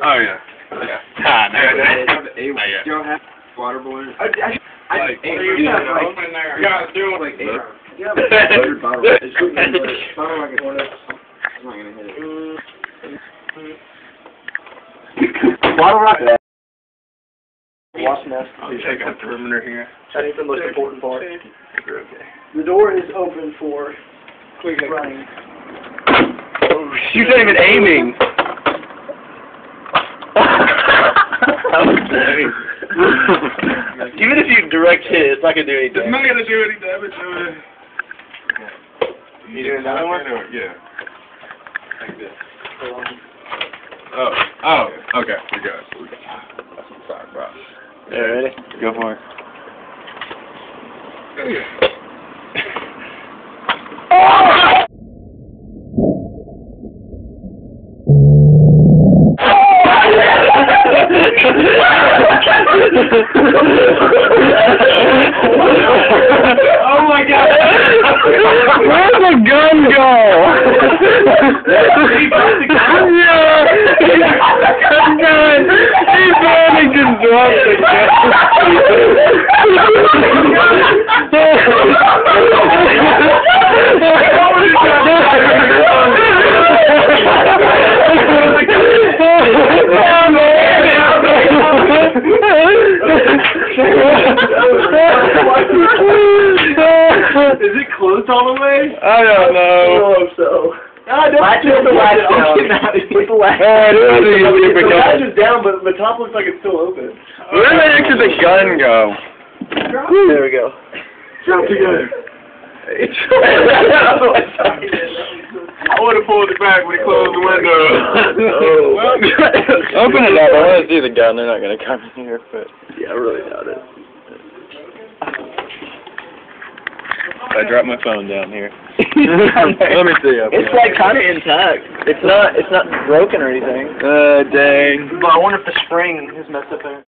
Oh, yeah. Yeah. Ah, no. Do y'all have water boilers? Like, You have like, open there. You guys doing like 8. You have like 100 bottles. It's shooting, but it's not like it's not gonna hit it. Bottle rock. Wasp nest. I'll check out the perimeter here. I think the most important part. Okay. The door is open for running. Oh, she's not even aiming. Even if you direct hit, it's not gonna do anything. It's not gonna do any damage to it. You doing another one? Yeah. Like this. Oh, okay. We got it. Sorry, bro. Yeah, ready? Go for it. Oh my god! Where'd the gun go? He got the gun? Yeah! He panicked and dropped the Is it closed all the way? I don't know. I hope so. Latch is the latch down. Put the latch Oh, it is easy The because... latch is down, but the top looks like it's still open. Where the heck did the gun go? There we go. Drop together. I would have pulled it back when he closed the window. Open it up. I want to see the gun. They're not going to come in here, but... Yeah, I really doubt it. I dropped my phone down here. Let me see. It's like kind of intact. It's not broken or anything. Dang. But I wonder if the spring is messed up there.